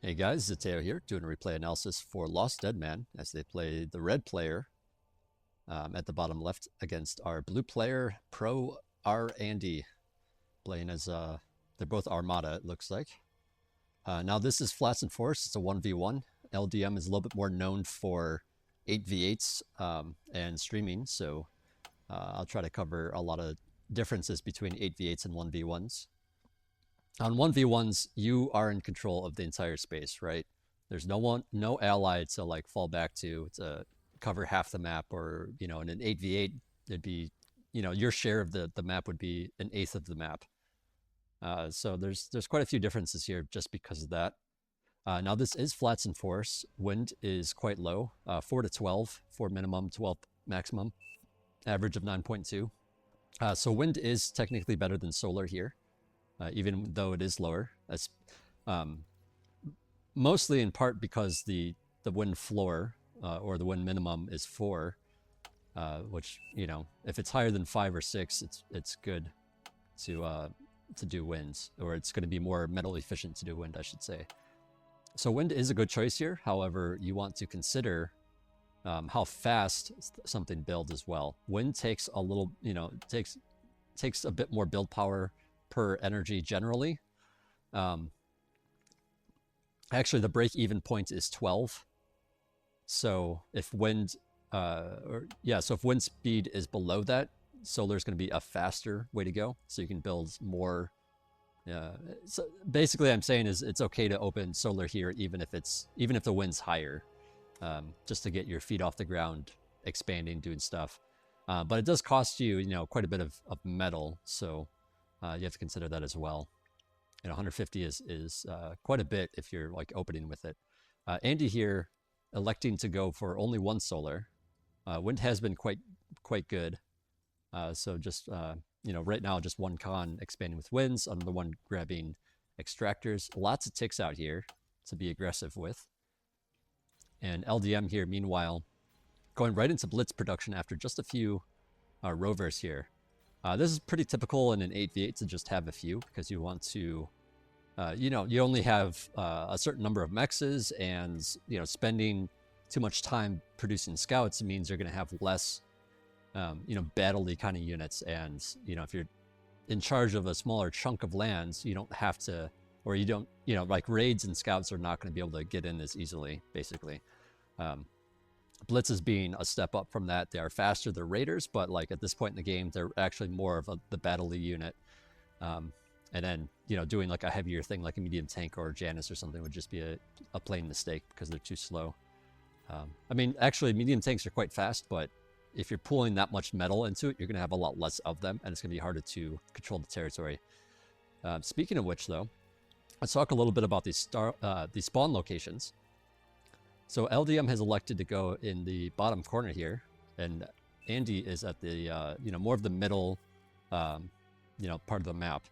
Hey guys, Zeteo here, doing a replay analysis for LostDeadMan as they play the red player at the bottom left against our blue player, Pro rANDY, playing as, they're both Armada, it looks like. Now this is Flats and Force, it's a 1v1. LDM is a little bit more known for 8v8s and streaming, so I'll try to cover a lot of differences between 8v8s and 1v1s. On 1v1s, you are in control of the entire space, right? There's no ally to like fall back to cover half the map, or in an 8v8, it'd be, your share of the map would be an eighth of the map. So there's quite a few differences here just because of that. Now this is Flats and Force. Wind is quite low, 4 to 12 for minimum, 12 maximum, average of 9.2. So wind is technically better than solar here, even though it is lower. That's mostly in part because the wind floor or the wind minimum is 4, which if it's higher than 5 or 6, it's good to do winds, or it's going to be more metal efficient to do wind, I should say. So wind is a good choice here. However, you want to consider how fast something builds as well. Wind takes a little, takes a bit more build power per energy generally. Actually, the break-even point is 12. So if wind, so if wind speed is below that, solar is going to be a faster way to go. So you can build more. So basically, I'm saying is it's okay to open solar here, even if the wind's higher, just to get your feet off the ground, expanding, doing stuff. But it does cost you, quite a bit of metal, so you have to consider that as well. 150 is quite a bit if you're like opening with it. Andy here electing to go for only one solar. Wind has been quite good. So just right now just one con expanding with winds, another one grabbing extractors. Lots of ticks out here to be aggressive with. And LDM here, meanwhile, going right into blitz production after just a few rovers here. This is pretty typical in an 8v8 to just have a few, because you want to, you only have a certain number of mexes, and spending too much time producing scouts means you're going to have less, battle-y kind of units. And if you're in charge of a smaller chunk of lands, you don't have to, or you don't, like raids and scouts are not going to be able to get in as easily, basically. Blitzes being a step up from that. They are faster, they're raiders, but like at this point in the game, they're actually more of the battle-y unit. And then, doing like a heavier thing like a medium tank or Janus or something would just be a plain mistake because they're too slow. I mean, actually, medium tanks are quite fast, but if you're pulling that much metal into it, you're going to have a lot less of them, and it's going to be harder to control the territory. Speaking of which, though, let's talk a little bit about these spawn locations. So LDM has elected to go in the bottom corner here, and Andy is at the more of the middle part of the map.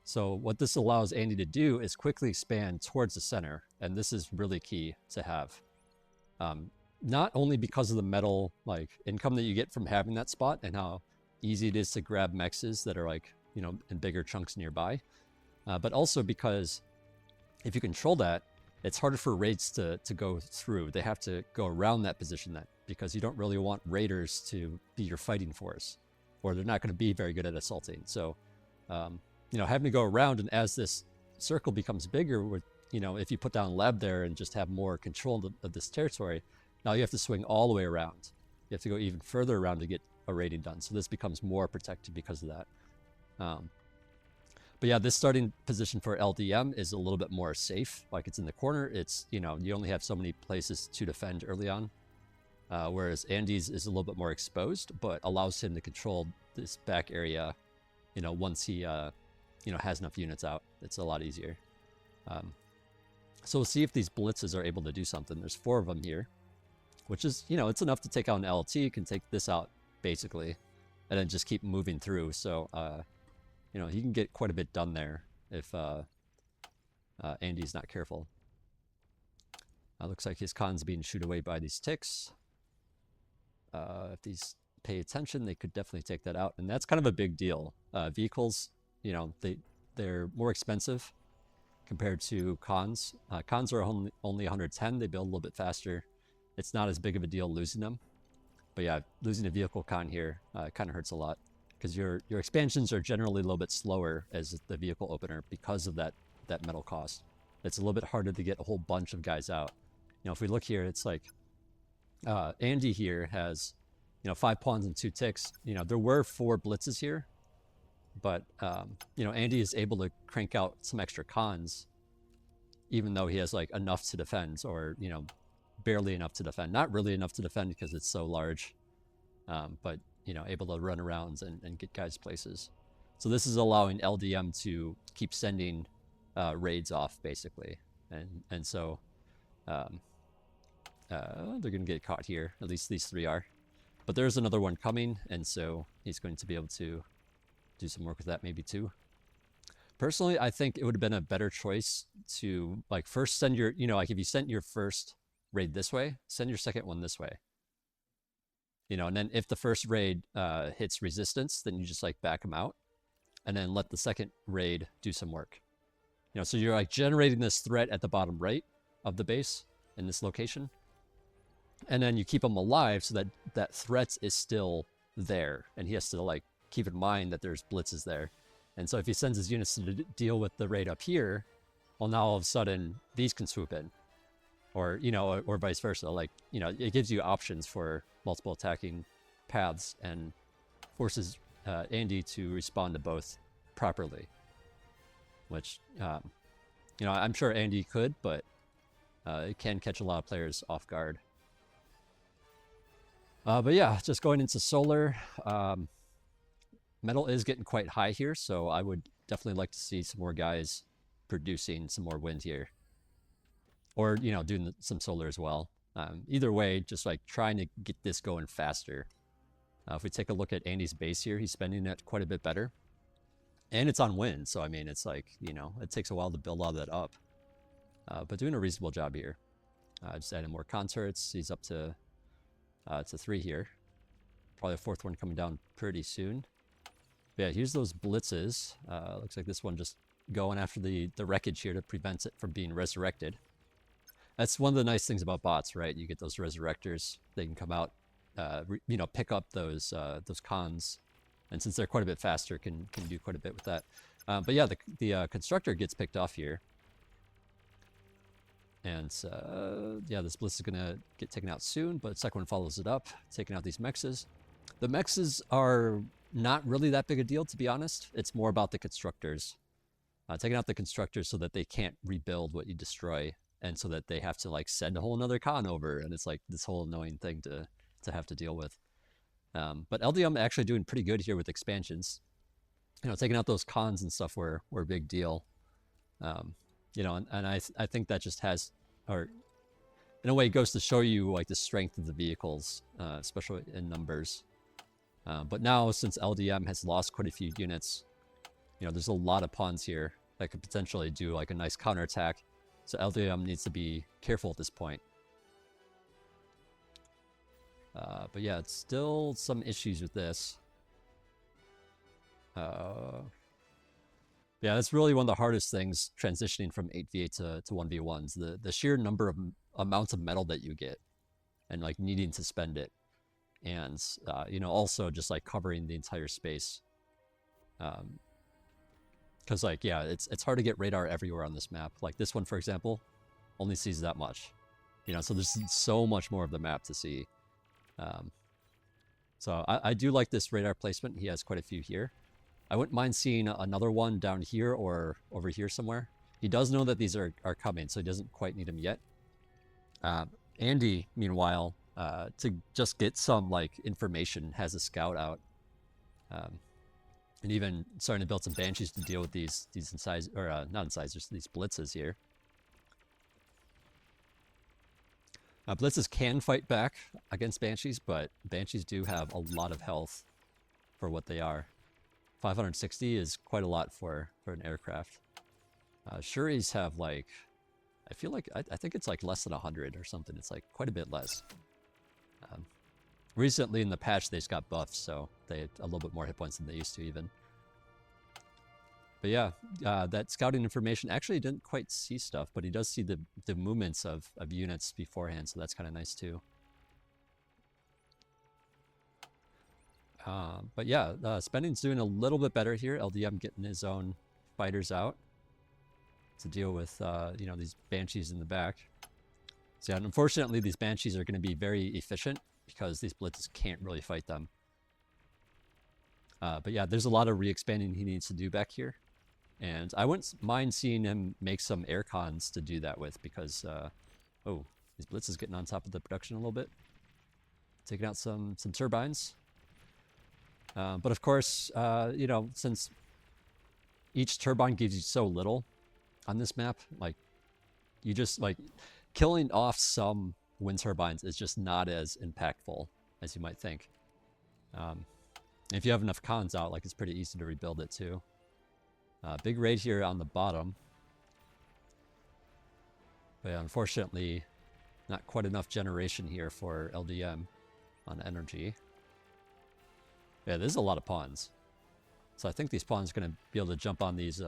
So what this allows Andy to do is quickly expand towards the center, and this is really key to have. Not only because of the metal like income that you get from having that spot and how easy it is to grab mexes that are like in bigger chunks nearby, but also because if you control that, it's harder for raids to go through. They have to go around that position because you don't really want raiders to be your fighting force, or they're not going to be very good at assaulting. So, having to go around, and as this circle becomes bigger, with if you put down lab there and just have more control of this territory, now you have to swing all the way around. You have to go even further around to get a raiding done. So this becomes more protected because of that. But yeah, this starting position for LDM is a little bit more safe. Like it's in the corner. It's, you only have so many places to defend early on. Whereas Andy's is a little bit more exposed, but allows him to control this back area, once he, has enough units out. It's a lot easier. So we'll see if these blitzes are able to do something. There's 4 of them here, which is, it's enough to take out an LT. You can take this out, basically, and then just keep moving through. So, he can get quite a bit done there if Andy's not careful. Looks like his con's being shooed away by these ticks. If these pay attention, they could definitely take that out. And that's kind of a big deal. Vehicles, they're more expensive compared to cons. Cons are only 110. They build a little bit faster. It's not as big of a deal losing them. But yeah, losing a vehicle con here kind of hurts a lot because your expansions are generally a little bit slower as the vehicle opener because of that metal cost. It's a little bit harder to get a whole bunch of guys out. You know, if we look here, it's like Andy here has, you know, 5 pawns and 2 ticks. You know, there were 4 blitzes here, but you know, Andy is able to crank out some extra cons, even though he has like enough to defend, or you know, barely enough to defend. Not really enough to defend because it's so large, but you know, able to run around and get guys places. So this is allowing LDM to keep sending raids off basically, and so they're gonna get caught here. At least these 3 are, but there's another one coming, and so he's going to be able to do some work with that maybe too. Personally, I think it would have been a better choice to like first send your, you know, like if you sent your first raid this way, send your second one this way. You know, and then if the first raid hits resistance, then you just like back them out and then let the second raid do some work. You know, so you're like generating this threat at the bottom right of the base in this location. And then you keep them alive so that that threat is still there. And he has to like keep in mind that there's blitzes there. And so if he sends his units to deal with the raid up here, well, now all of a sudden these can swoop in, or, you know, or vice versa. Like, you know, it gives you options for multiple attacking paths and forces Andy to respond to both properly, which, you know, I'm sure Andy could, but it can catch a lot of players off guard. But yeah, just going into solar, metal is getting quite high here, so I would definitely like to see some more guys producing some more wind here, or, you know, doing some solar as well. Either way, just like trying to get this going faster. If we take a look at Andy's base here, he's spending it quite a bit better, and it's on wind, so I mean, it's like, you know, it takes a while to build all that up, but doing a reasonable job here. Just adding more con turrets. He's up to 3 here. Probably a 4th one coming down pretty soon. But yeah, here's those blitzes. Looks like this one just going after the wreckage here to prevent it from being resurrected. That's one of the nice things about bots, right? You get those resurrectors. They can come out, you know, pick up those cons, and since they're quite a bit faster, can do quite a bit with that. But yeah, the constructor gets picked off here. And yeah, this blitz is gonna get taken out soon, but the second one follows it up, taking out these mexes. The mexes are not really that big a deal, to be honest. It's more about the constructors. Taking out the constructors so that they can't rebuild what you destroy, and so that they have to like send a whole another con over, and it's like this whole annoying thing to have to deal with. But LDM actually doing pretty good here with expansions. You know, taking out those cons and stuff were a big deal. You know, and I think that just has, or in a way, it goes to show you like the strength of the vehicles, especially in numbers. But now, since LDM has lost quite a few units, you know, there's a lot of pawns here that could potentially do like a nice counterattack. So LDM needs to be careful at this point. But yeah, it's still some issues with this. Yeah, that's really one of the hardest things transitioning from 8v8 to 1v1s. The sheer number of amounts of metal that you get, and like needing to spend it, and you know, also just like covering the entire space. Because like, yeah, it's hard to get radar everywhere on this map. Like this one, for example, only sees that much. You know, so there's so much more of the map to see. So I do like this radar placement. He has quite a few here. I wouldn't mind seeing another one down here or over here somewhere. He does know that these are coming, so he doesn't quite need them yet. Andy, meanwhile, to just get some like information, has a scout out, and even starting to build some banshees to deal with these incisors, or not incisors, these blitzes here. Blitzes can fight back against banshees, but banshees do have a lot of health for what they are. 560 is quite a lot for an aircraft. Shuris have like, I feel like, I think it's like less than 100 or something. It's like quite a bit less. Recently in the patch, they just got buffed, so they had a little bit more hit points than they used to even. But yeah, that scouting information actually didn't quite see stuff, but he does see the movements of units beforehand, so that's kind of nice too. But yeah, spending's doing a little bit better here. LDM getting his own fighters out to deal with, you know, these banshees in the back. So yeah, unfortunately, these banshees are going to be very efficient because these blitzes can't really fight them. But yeah, there's a lot of re-expanding he needs to do back here. And I wouldn't mind seeing him make some air cons to do that with because, oh, these blitzes getting on top of the production a little bit. Taking out some turbines. But of course, you know, since each turbine gives you so little on this map, like, you just, like, killing off some wind turbines is just not as impactful as you might think. If you have enough cons out, like, it's pretty easy to rebuild it too. Big raid here on the bottom. But yeah, unfortunately, not quite enough generation here for LDM on energy. Yeah, this is a lot of pawns. So I think these pawns are going to be able to jump on these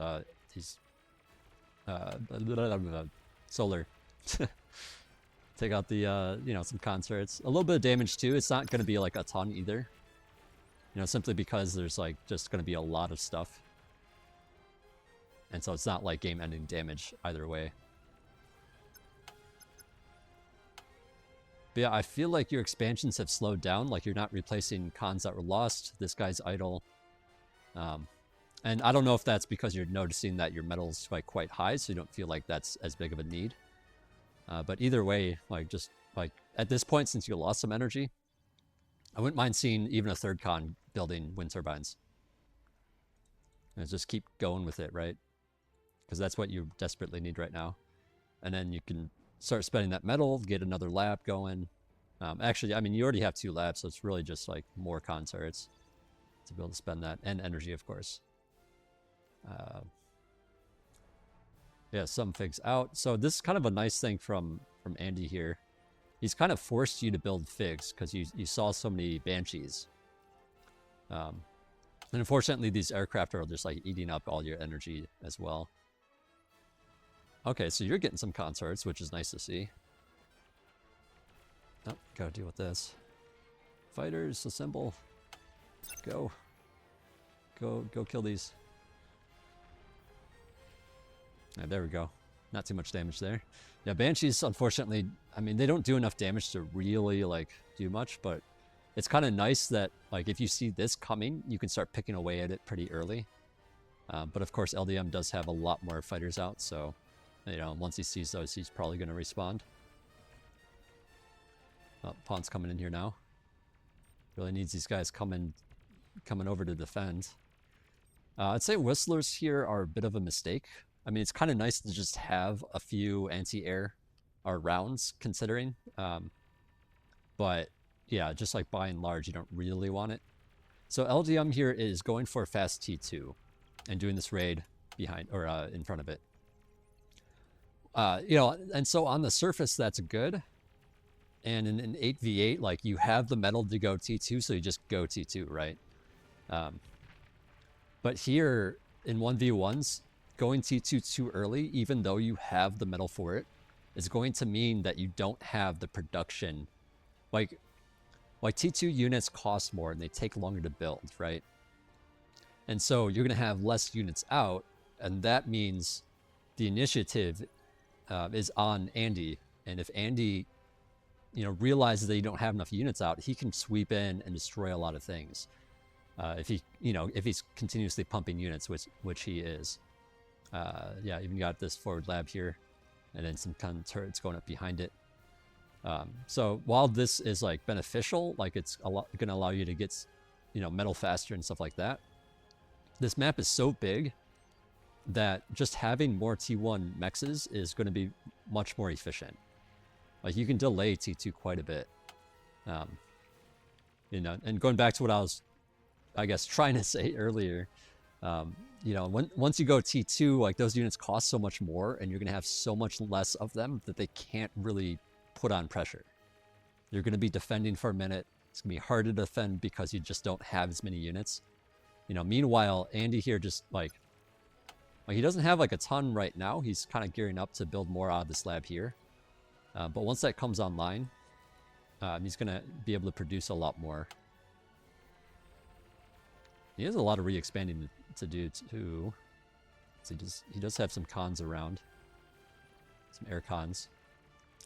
solar. Take out the, you know, some concerts. A little bit of damage too. It's not going to be like a ton either. You know, simply because there's like just going to be a lot of stuff. And so it's not like game-ending damage either way. But yeah, I feel like your expansions have slowed down. Like you're not replacing cons that were lost. This guy's idle. And I don't know if that's because you're noticing that your metal's like quite high, so you don't feel like that's as big of a need. But either way, like just like at this point, since you lost some energy, I wouldn't mind seeing even a third con building wind turbines. And just keep going with it, right? Because that's what you desperately need right now. And then you can start spending that metal, get another lab going. Actually, I mean, you already have 2 labs, so it's really just like more concerts to be able to spend that, and energy, of course. Yeah, some figs out. So this is kind of a nice thing from Andy here. He's kind of forced you to build figs because you saw so many banshees. And unfortunately, these aircraft are just like eating up all your energy as well. Okay, so you're getting some concerts, which is nice to see. Oh, gotta deal with this. Fighters, assemble. Go. Go kill these. Right, there we go. Not too much damage there. Yeah, banshees, unfortunately, I mean, they don't do enough damage to really, like, do much, but it's kind of nice that, like, if you see this coming, you can start picking away at it pretty early. But of course, LDM does have a lot more fighters out, so, you know, once he sees those, he's probably going to respond. Oh, pawn's coming in here now. Really needs these guys coming over to defend. I'd say whistlers here are a bit of a mistake. I mean, it's kind of nice to just have a few anti-air or rounds, considering. But yeah, just like by and large, you don't really want it. So LDM here is going for fast T2 and doing this raid behind or in front of it. You know, and so on the surface, that's good. And in an 8v8, like, you have the metal to go T2, so you just go T2, right? But here, in 1v1s, going T2 too early, even though you have the metal for it, is going to mean that you don't have the production. Like T2 units cost more and they take longer to build, right? And so you're going to have less units out, and that means the initiative is on Andy. And if Andy, you know, realizes that you don't have enough units out, he can sweep in and destroy a lot of things. If he, you know, if he's continuously pumping units, which he is. Yeah, even got this forward lab here, and then some kind of turrets going up behind it. So while this is like beneficial, like it's going to allow you to get, you know, metal faster and stuff like that, this map is so big that just having more T1 mexes is going to be much more efficient. Like, you can delay T2 quite a bit. You know, and going back to what I was, I guess, trying to say earlier, you know, once you go T2, like, those units cost so much more, and you're going to have so much less of them that they can't really put on pressure. You're going to be defending for a minute. It's going to be hard to defend because you just don't have as many units. You know, meanwhile, Andy here just, like, Like, he doesn't have like a ton right now. He's kind of gearing up to build more out of this lab here. But once that comes online, he's going to be able to produce a lot more. He has a lot of re-expanding to do too. So he does have some cons around. Some air cons.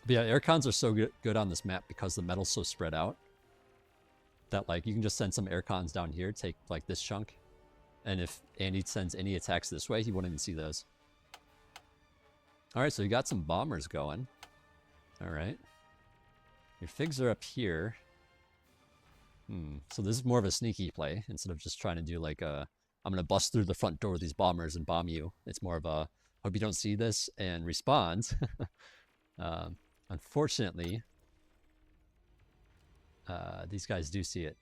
But yeah, air cons are so good on this map because the metal's so spread out. That like you can just send some air cons down here, take like this chunk. And if Andy sends any attacks this way, he won't even see those. Alright, so you got some bombers going. Alright. Your figs are up here. So this is more of a sneaky play instead of just trying to do like a I'm gonna bust through the front door with these bombers and bomb you. It's more of a hope you don't see this and respond. Unfortunately, these guys do see it.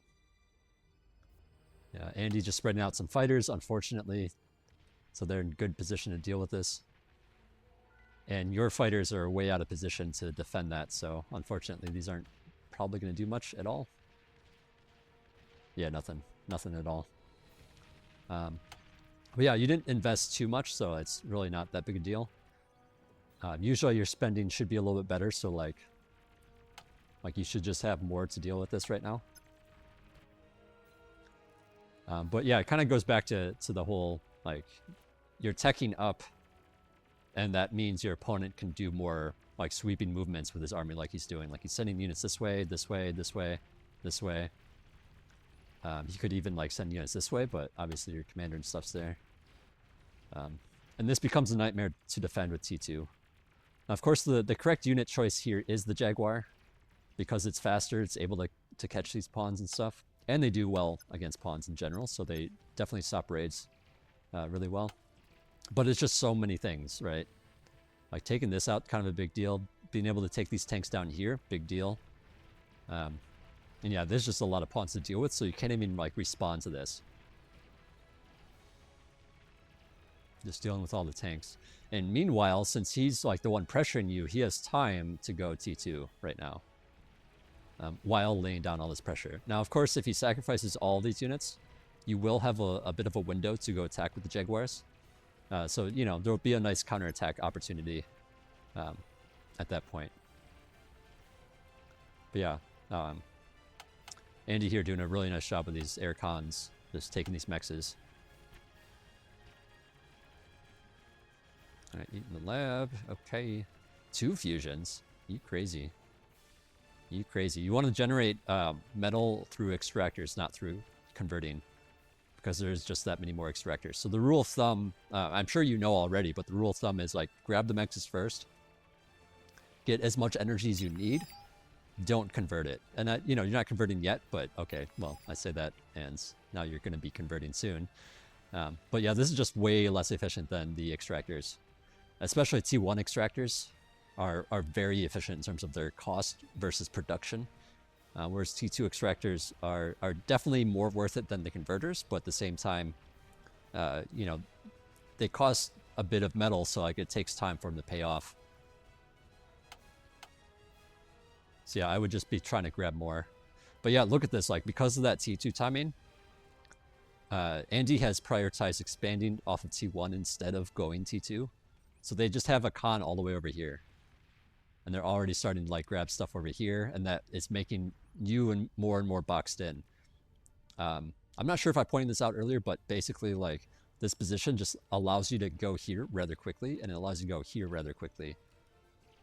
Yeah, Andy just spreading out some fighters, unfortunately. So they're in good position to deal with this. And your fighters are way out of position to defend that, so unfortunately these aren't probably going to do much at all. Yeah, nothing. Nothing at all. But yeah, you didn't invest too much, so it's really not that big a deal. Usually your spending should be a little bit better, so like you should just have more to deal with this right now. But yeah, it kind of goes back to the whole, like, you're teching up, and that means your opponent can do more, like, sweeping movements with his army like he's doing. Like, he's sending units this way, this way, this way, this way. He could even, like, send units this way, but obviously your commander and stuff's there. And this becomes a nightmare to defend with T2. Now, of course, the correct unit choice here is the Jaguar, because it's faster, it's able to catch these pawns and stuff. And they do well against pawns in general, so they definitely stop raids really well. But it's just so many things, right? Like taking this out, kind of a big deal. Being able to take these tanks down here, big deal. And yeah, there's just a lot of pawns to deal with, so you can't even like respond to this. Just dealing with all the tanks. And meanwhile, since he's like the one pressuring you, he has time to go T2 right now. While laying down all this pressure. Now, of course, if he sacrifices all these units, you will have a bit of a window to go attack with the Jaguars. So, you know, there will be a nice counterattack opportunity at that point. But yeah, Andy here doing a really nice job with these air cons, just taking these mexes. Alright, eating the lab. Okay. 2 fusions. You crazy. You crazy. You want to generate metal through extractors, not through converting, because there's just that many more extractors. So the rule of thumb, I'm sure you know already, but the rule of thumb is like grab the mexes first, get as much energy as you need, don't convert it. And that, you know, you're not converting yet, but okay, well, I say that and now you're going to be converting soon. But yeah, this is just way less efficient than the extractors, especially T1 extractors. Are very efficient in terms of their cost versus production, whereas T2 extractors are definitely more worth it than the converters, but at the same time, you know, they cost a bit of metal, so like it takes time for them to pay off. So yeah, I would just be trying to grab more. But yeah, look at this, like because of that T2 timing, Andy has prioritized expanding off of T1 instead of going T2, so they just have a con all the way over here. And they're already starting to like grab stuff over here, and that is making you and more boxed in. I'm not sure if I pointed this out earlier, but basically like this position just allows you to go here rather quickly, and it allows you to go here rather quickly.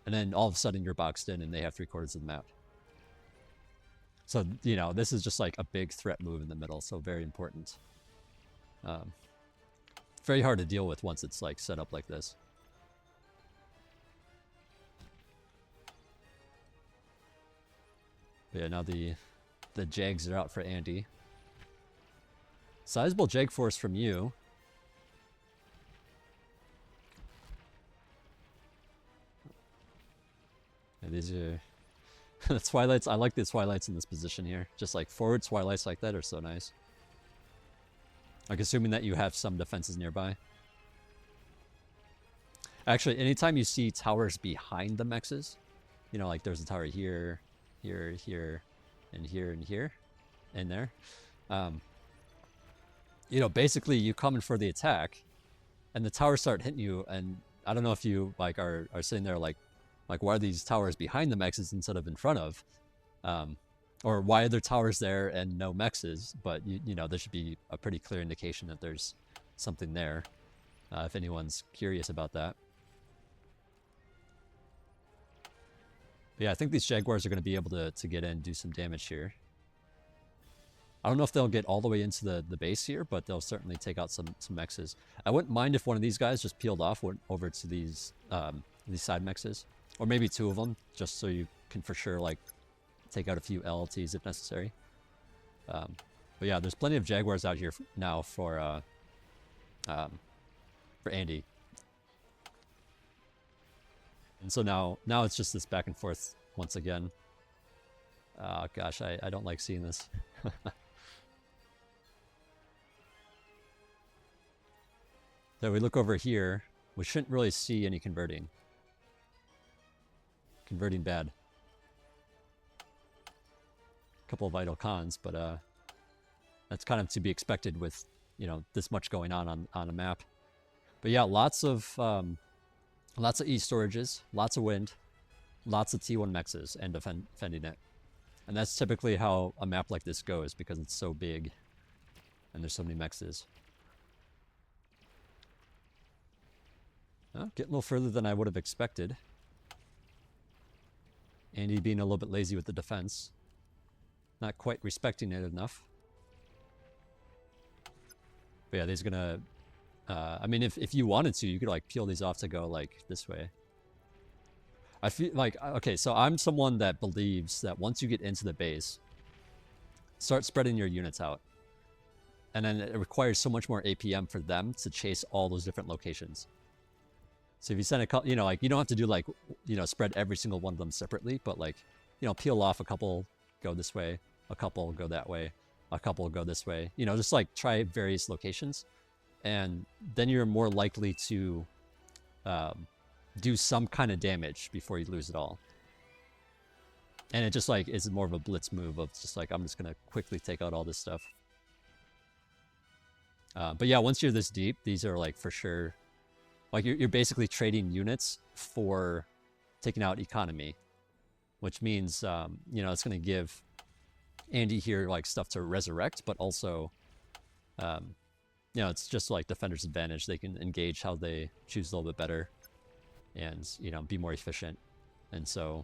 And then all of a sudden you're boxed in and they have 3/4 of the map. So, you know, this is just like a big threat move in the middle, so very important. Very hard to deal with once it's like set up like this. But yeah, now the Jags are out for Andy. Sizable Jag force from you. Yeah, these are the Twilights. I like the Twilights in this position here. Just like forward Twilights like that are so nice. Like assuming that you have some defenses nearby. Actually, anytime you see towers behind the mexes, you know, like there's a tower here, here, here, and here, and here, and there. You know, basically you come in for the attack, and the towers start hitting you, and I don't know if you like are sitting there like why are these towers behind the mexes instead of in front of, or why are there towers there and no mexes? But you know there should be a pretty clear indication that there's something there, if anyone's curious about that. But yeah, I think these Jaguars are going to be able to get in and do some damage here. I don't know if they'll get all the way into the base here, but they'll certainly take out some mexes. I wouldn't mind if one of these guys just peeled off, went over to these side mexes, or maybe two of them, just so you can for sure like take out a few LLTs if necessary. But yeah, there's plenty of Jaguars out here now for Andy. And so now it's just this back and forth once again. Oh gosh, I don't like seeing this. So we look over here, we shouldn't really see any converting. Converting bad. A couple of idle cons, but that's kind of to be expected with, you know, this much going on a map. But yeah, lots of E storages, lots of wind, lots of T1 mexes, and defending it. And that's typically how a map like this goes because it's so big and there's so many mexes. Well, getting a little further than I would have expected. Andy being a little bit lazy with the defense. Not quite respecting it enough. But yeah, these are gonna... I mean, if you wanted to, you could like peel these off to go like this way. I feel like, okay, so I'm someone that believes that once you get into the base, start spreading your units out. And then it requires so much more APM for them to chase all those different locations. So if you send a couple, you know, like you don't have to do like, you know, spread every single one of them separately, but like, you know, peel off a couple, go this way, a couple go that way, a couple go this way, you know, just like try various locations. And then you're more likely to do some kind of damage before you lose it all. And it just like is more of a blitz move of just like, I'm just going to quickly take out all this stuff. But yeah, once you're this deep, these are like for sure, like you're basically trading units for taking out economy, which means, you know, it's going to give Andy here like stuff to resurrect, but also, you know, it's just like defender's advantage. They can engage how they choose a little bit better and, you know, be more efficient. And so,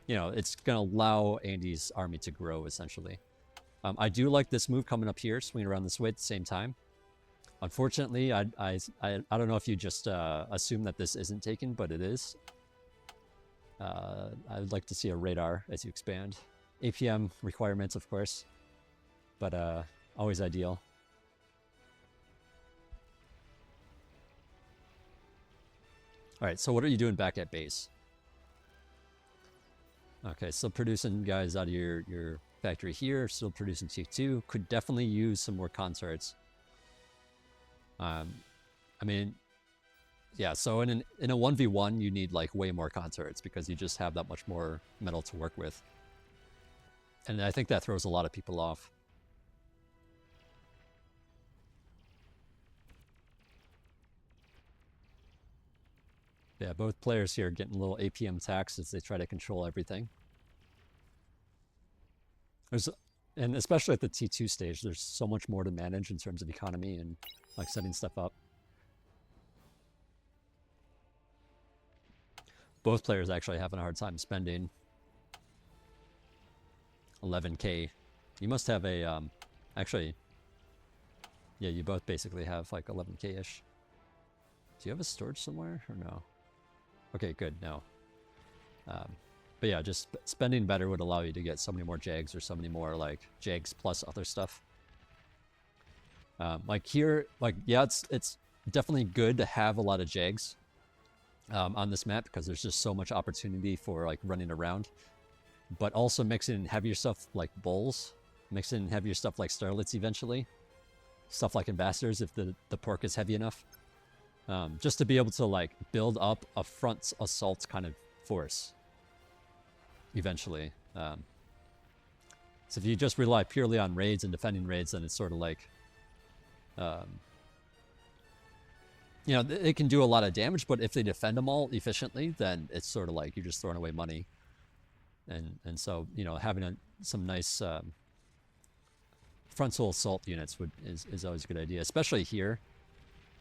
you know, it's going to allow Andy's army to grow essentially. I do like this move coming up here, swinging around this way at the same time. Unfortunately, I don't know if you just assume that this isn't taken, but it is. I'd like to see a radar as you expand. APM requirements, of course, but always ideal. All right, so what are you doing back at base? Okay, still producing guys out of your factory here, still producing T2. Could definitely use some more consorts. I mean, yeah, so in a 1v1, you need like way more consorts because you just have that much more metal to work with. And I think that throws a lot of people off. Yeah, both players here getting a little APM tax as they try to control everything. And especially at the T2 stage, there's so much more to manage in terms of economy and like setting stuff up. Both players actually having a hard time spending 11k. You must have a, actually, yeah, you both basically have like 11k-ish. Do you have a storage somewhere or no? Okay, good, no. But yeah, just spending better would allow you to get so many more Jags or so many more like Jags plus other stuff. Like here, like, yeah, it's definitely good to have a lot of Jags on this map because there's just so much opportunity for like running around. But also mix in heavier stuff like Bulls, mix in heavier stuff like Starlets eventually. Stuff like Ambassadors if the pork is heavy enough. Just to be able to like build up a front assault kind of force eventually. So if you just rely purely on raids and defending raids, then it's sort of like you know, it can do a lot of damage, but if they defend them all efficiently, then it's sort of like you're just throwing away money. And so, you know, having some nice frontal assault units is always a good idea, especially here,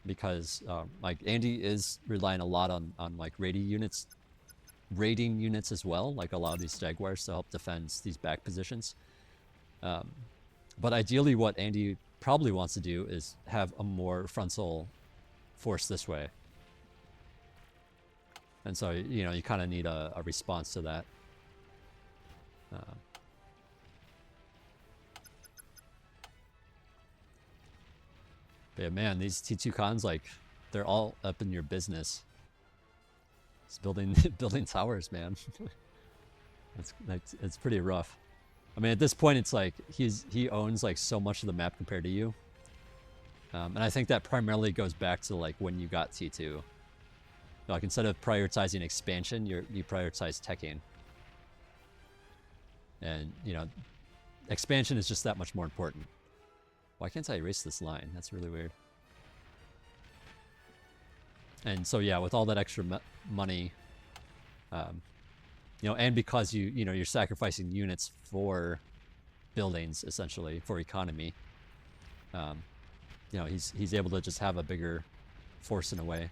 because like Andy is relying a lot on like raiding units as well, like a lot of these Jaguars to help defend these back positions. But ideally, what Andy probably wants to do is have a more frontal force this way. And so, you know, you kind of need a response to that. But yeah, man, these T2 cons, like, they're all up in your business. It's building building towers, man. It's pretty rough. I mean, at this point, it's like he owns like so much of the map compared to you. And I think that primarily goes back to like when you got T2. Like instead of prioritizing expansion, you prioritize teching. And you know, expansion is just that much more important. Why can't I erase this line? That's really weird. And so yeah, with all that extra money, you know, and because you know you're sacrificing units for buildings essentially for economy, you know, he's able to just have a bigger force in a way.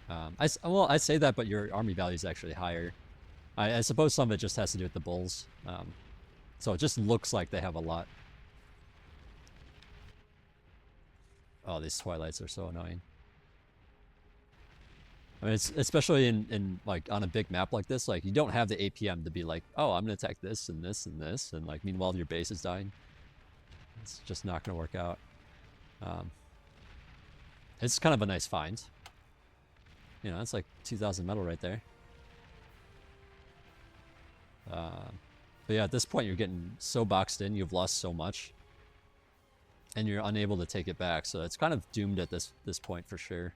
I say that, but your army value is actually higher. I suppose some of it just has to do with the bulls. So it just looks like they have a lot. Oh, these twilights are so annoying. I mean, it's especially in like on a big map like this, like you don't have the APM to be like, oh, I'm gonna attack this and this and this, and like meanwhile your base is dying. It's just not gonna work out. It's kind of a nice find. You know, it's like 2,000 metal right there. But yeah, at this point you're getting so boxed in, you've lost so much, and you're unable to take it back. So it's kind of doomed at this point for sure.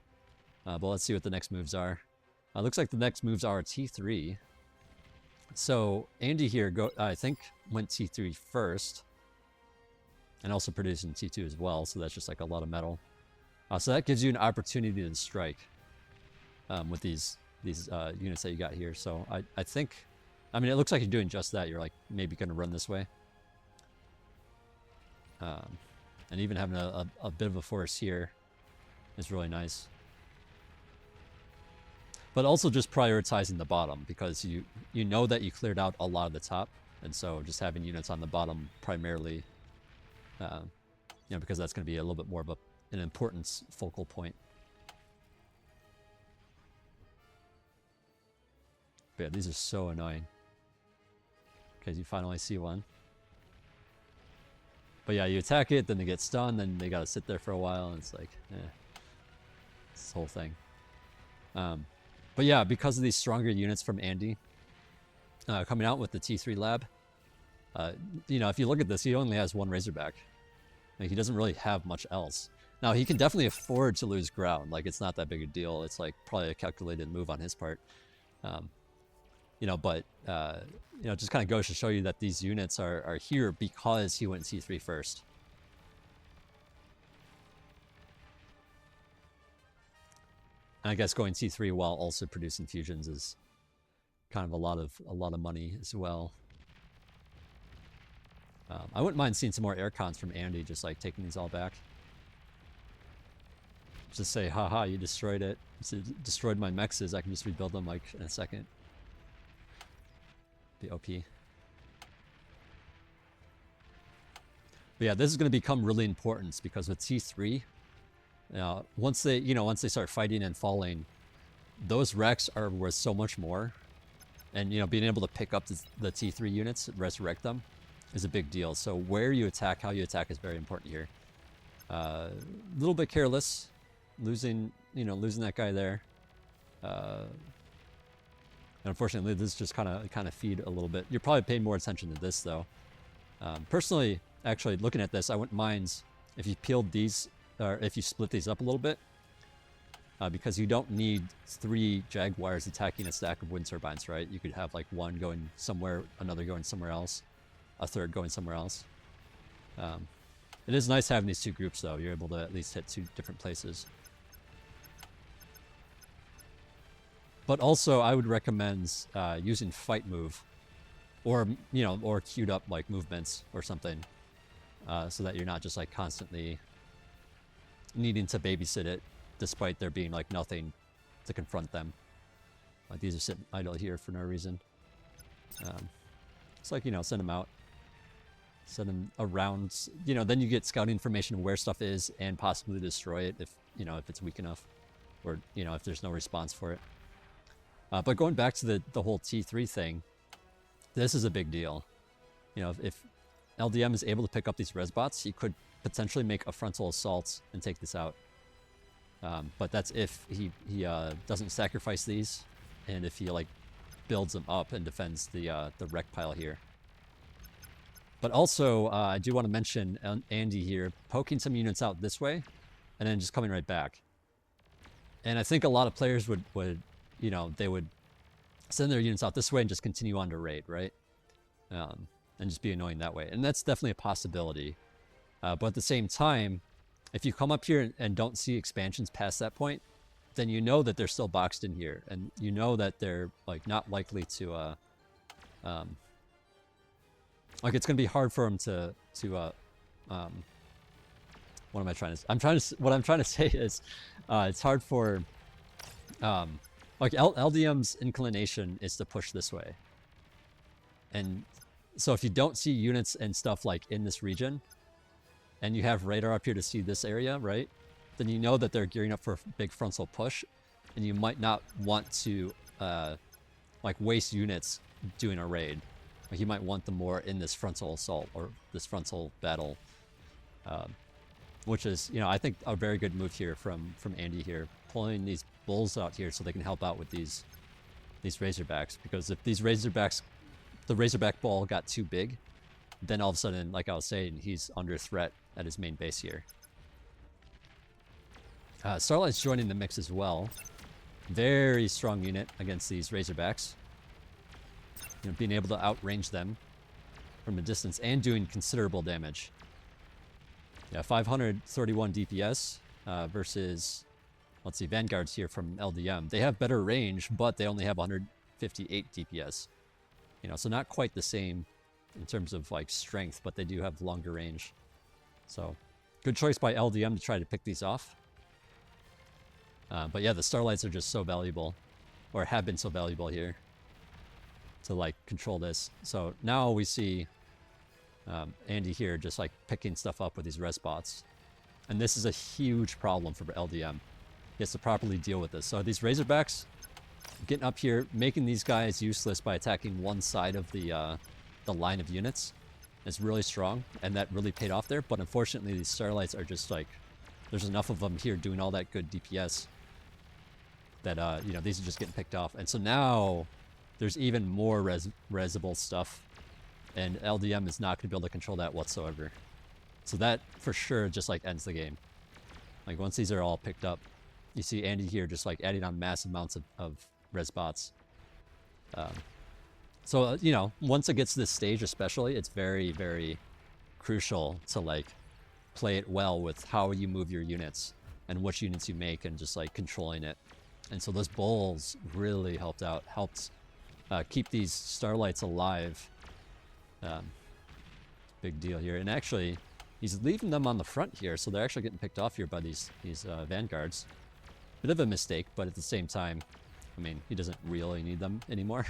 But let's see what the next moves are. Looks like the next moves are T3. So Andy here, I think, went T3 first, and also producing T2 as well. So that's just like a lot of metal. So that gives you an opportunity to strike with these units that you got here. So I think, I mean, it looks like you're doing just that. You're like maybe going to run this way. And even having a bit of a force here is really nice. But also just prioritizing the bottom, because you know that you cleared out a lot of the top, and so just having units on the bottom primarily, you know, because that's going to be a little bit more of an important focal point. But yeah, these are so annoying. Okay, you finally see one. But yeah, you attack it, then they get stunned, then they gotta sit there for a while, and it's like, this whole thing. But yeah, because of these stronger units from Andy coming out with the T3 lab, you know, if you look at this, he only has one Razorback. Like, he doesn't really have much else. Now, he can definitely afford to lose ground. Like, it's not that big a deal. It's like probably a calculated move on his part. You know, but you know, it just kind of goes to show you that these units are here because he went T3 first. And I guess going T3 while also producing fusions is kind of a lot of money as well. I wouldn't mind seeing some more air cons from Andy, just like taking these all back. Just say, haha, you destroyed it. You destroyed my mexes. I can just rebuild them like in a second. Be OP. But yeah, this is going to become really important because with T3, once they start fighting and falling, those wrecks are worth so much more, and you know, being able to pick up the T3 units, resurrect them, is a big deal. So where you attack, how you attack, is very important here. A little bit careless, losing that guy there. And unfortunately, this just kind of feed a little bit. You're probably paying more attention to this though. Personally, actually looking at this, I wouldn't mind if you peeled these, or if you split these up a little bit, because you don't need 3 Jaguars attacking a stack of wind turbines, right? You could have like one going somewhere, another going somewhere else, a third going somewhere else. It is nice having these two groups, though. You're able to at least hit two different places. But also, I would recommend using fight move, or or queued up like movements or something, so that you're not just like constantly needing to babysit it, despite there being like nothing to confront them. Like these are sitting idle here for no reason. It's like send them out, send them around. Then you get scouting information of where stuff is and possibly destroy it if if it's weak enough, or if there's no response for it. But going back to the whole T3 thing, this is a big deal. If LDM is able to pick up these res bots, he could potentially make a frontal assault and take this out. But that's if he doesn't sacrifice these, and if he like builds them up and defends the wreck pile here. But also, I do want to mention Andy here poking some units out this way, and then just coming right back. And I think a lot of players would they would send their units out this way and just continue on to raid, right? And just be annoying that way. And that's definitely a possibility. But at the same time, if you come up here and don't see expansions past that point, then you know that they're still boxed in here, and you know that they're like not likely to like it's gonna be hard for them to what am I trying to what I'm trying to say is it's hard for like LDM's inclination is to push this way. And so if you don't see units and stuff like in this region, and you have radar up here to see this area, right? Then you know that they're gearing up for a big frontal push, and you might not want to like waste units doing a raid. Like you might want them more in this frontal assault or this frontal battle, which is I think a very good move here from Andy here, pulling these bulls out here so they can help out with these Razorbacks. Because if these Razorbacks, the Razorback ball got too big, then all of a sudden, like I was saying, he's under threat at his main base here. Starlight's joining the mix as well. Very strong unit against these Razorbacks. Being able to outrange them from a distance and doing considerable damage. Yeah, 531 DPS versus, let's see, Vanguards here from LDM. They have better range, but they only have 158 DPS. So not quite the same in terms of like strength, but they do have longer range. So good choice by LDM to try to pick these off. But yeah, the Starlights are just so valuable, or have been so valuable here to like control this. So now we see Andy here just like picking stuff up with these res bots. And this is a huge problem for LDM. He has to properly deal with this. So these Razorbacks getting up here, making these guys useless by attacking one side of the line of units is really strong, and that really paid off there. But unfortunately, these Starlights are just like, there's enough of them here doing all that good DPS that these are just getting picked off. And so now there's even more resable stuff, and LDM is not going to be able to control that whatsoever. So that for sure just like ends the game. Like once these are all picked up, you see Andy here just like adding on massive amounts of res bots. So once it gets to this stage especially, it's very, very crucial to like play it well with how you move your units and which units you make, and just like controlling it. And so those bulls really helped keep these Starlights alive. Big deal here. And actually, he's leaving them on the front here, so they're actually getting picked off here by these Vanguards. Bit of a mistake, but at the same time, I mean, he doesn't really need them anymore.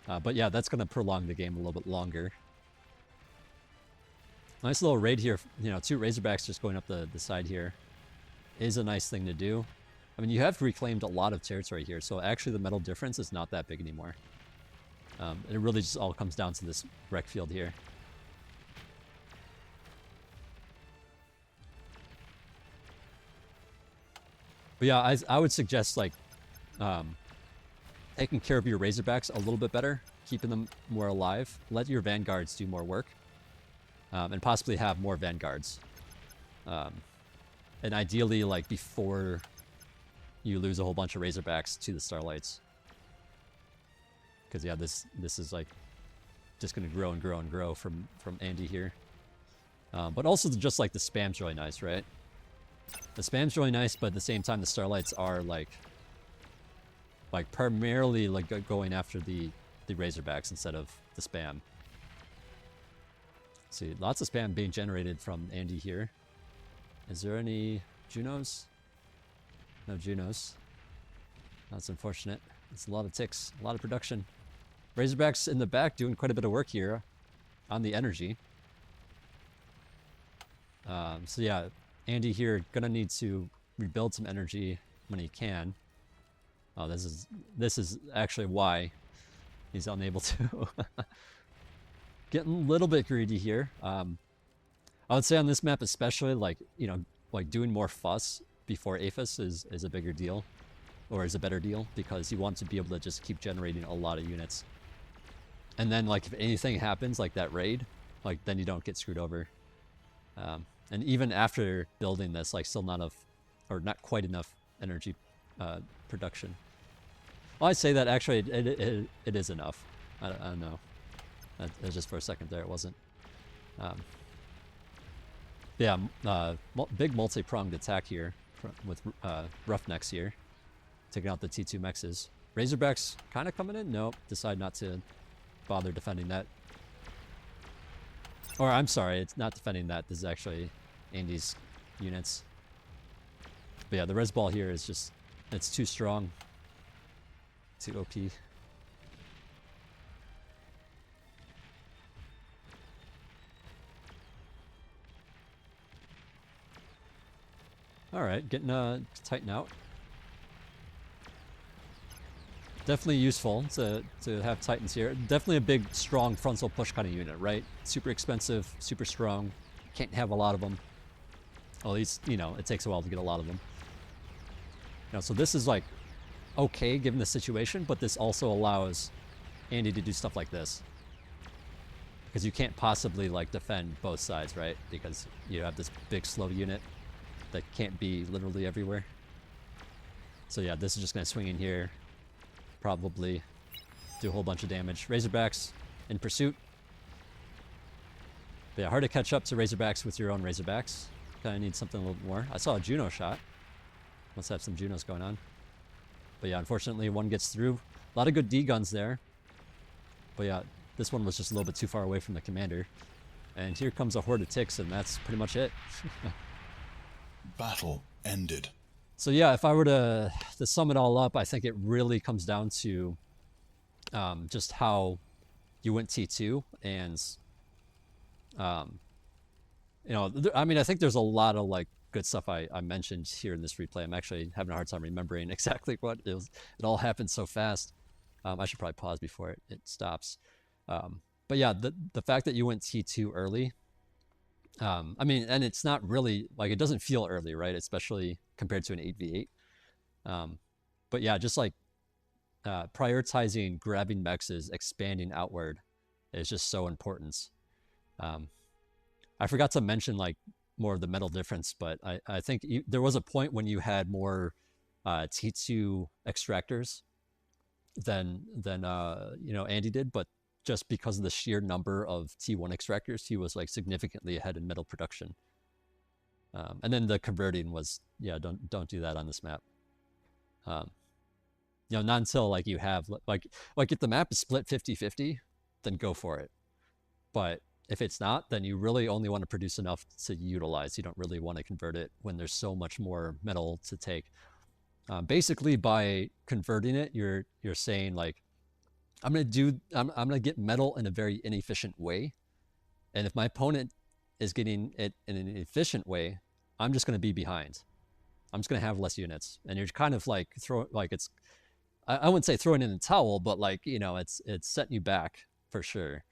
But yeah, that's going to prolong the game a little bit longer. Nice little raid here. Two Razorbacks just going up the side here is a nice thing to do. I mean, you have reclaimed a lot of territory here, so actually the metal difference is not that big anymore. It really just all comes down to this wreck field here. But yeah, I would suggest like taking care of your Razorbacks a little bit better, keeping them more alive. Let your Vanguards do more work, and possibly have more Vanguards. And ideally, like before you lose a whole bunch of Razorbacks to the Starlights. Because yeah, this is like just gonna grow and grow and grow from Andy here. But also just like the spam's really nice, right? The spam's really nice, but at the same time, the Starlights are like primarily like going after the Razorbacks instead of the spam. See, lots of spam being generated from Andy here. Is there any Junos? No Junos. That's unfortunate. It's a lot of ticks, a lot of production. Razorbacks in the back doing quite a bit of work here on the energy. So yeah, Andy here gonna need to rebuild some energy when he can. Oh, this is actually why he's unable to. Getting a little bit greedy here. I would say on this map especially, like, you know, like doing more fuss before Aphis is a bigger deal, or is a better deal, because you want to be able to just keep generating a lot of units. And then, like, if anything happens, like that raid, like, then you don't get screwed over. And even after building this, like, still not enough, or not quite enough energy production. Well, I say that actually it is enough. I don't know. That was just for a second there, it wasn't. Yeah, big multi-pronged attack here with Roughnecks here, taking out the T2 mexes. Razorbacks kind of coming in? Nope, decide not to bother defending that. Or I'm sorry, it's not defending that. This is actually Andy's units. But yeah, the res ball here is just, it's too strong, too OP. All right, getting tighten out. Definitely useful to have Titans here. Definitely a big, strong frontal push kind of unit, right? Super expensive, super strong. Can't have a lot of them. At least, you know, it takes a while to get a lot of them. You know, so this is like okay given the situation, but this also allows Andy to do stuff like this. Because you can't possibly like defend both sides, right? Because you have this big slow unit that can't be literally everywhere. So yeah, this is just gonna swing in here, probably do a whole bunch of damage. Razorbacks in pursuit. But yeah, hard to catch up to Razorbacks with your own Razorbacks. Kind of need something a little more. I saw a Juno shot. Must have some Junos going on. But yeah, unfortunately one gets through. A lot of good D guns there. But yeah, this one was just a little bit too far away from the commander. And here comes a horde of ticks, and that's pretty much it. Battle ended. So yeah, if I were to sum it all up, I think it really comes down to just how you went T2, and you know, I mean, I think there's a lot of like good stuff I mentioned here in this replay. I'm actually having a hard time remembering exactly what it was. It all happened so fast. I should probably pause before it stops. But yeah, the fact that you went T2 early, I mean, and it's not really, like, it doesn't feel early, right? Especially compared to an 8v8. But yeah, just like prioritizing grabbing mexes, expanding outward is just so important. I forgot to mention like more of the metal difference, but I think there was a point when you had more T2 extractors than you know, Andy did, but just because of the sheer number of T1 extractors, he was like significantly ahead in metal production. And then the converting was, yeah, don't do that on this map. You know, not until like you have like if the map is split 50-50, then go for it. But if it's not, then you really only want to produce enough to utilize. You don't really want to convert it when there's so much more metal to take. Basically, by converting it, you're saying like, I'm gonna get metal in a very inefficient way, and if my opponent is getting it in an efficient way, I'm just gonna be behind. I'm just gonna have less units, and you're kind of like it's. I wouldn't say throwing in the towel, but like, you know, it's setting you back for sure.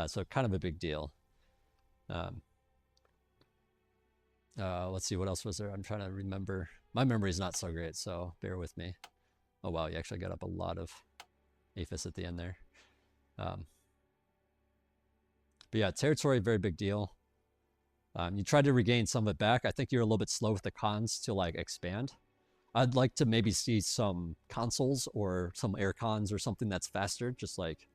So kind of a big deal. Let's see, what else was there? I'm trying to remember. My memory is not so great, so bear with me. Oh wow, you actually got up a lot of Aphis at the end there. But yeah, territory, very big deal. You tried to regain some of it back. I think you're a little bit slow with the cons to like expand. I'd like to maybe see some consoles or some air cons or something that's faster. Just like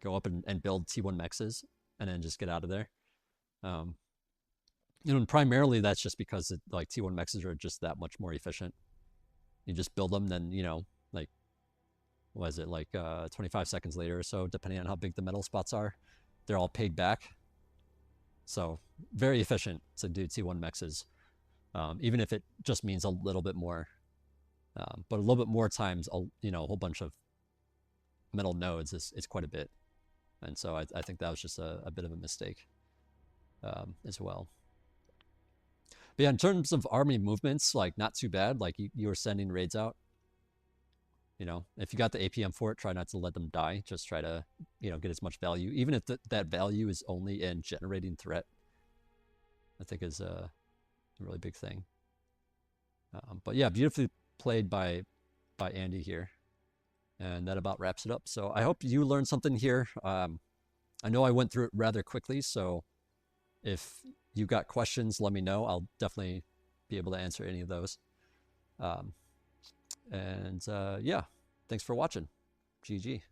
go up and build T1 mexes and then just get out of there. And primarily that's just because like T1 mexes are just that much more efficient. You just build them, then, like, what is it, like 25 seconds later or so, depending on how big the metal spots are, they're all paid back. So very efficient to do T1 mexes, even if it just means a little bit more. But a little bit more times, a whole bunch of metal nodes is quite a bit. And so I think that was just a bit of a mistake as well. But yeah, in terms of army movements, like not too bad. Like you were sending raids out. If you got the APM for it, try not to let them die. Just try to, get as much value, even if that value is only in generating threat. I think is a really big thing. But yeah, beautifully played by Andy here. And that about wraps it up. So I hope you learned something here. I know I went through it rather quickly, so if you got questions, let me know. I'll definitely be able to answer any of those. Yeah, thanks for watching. GG.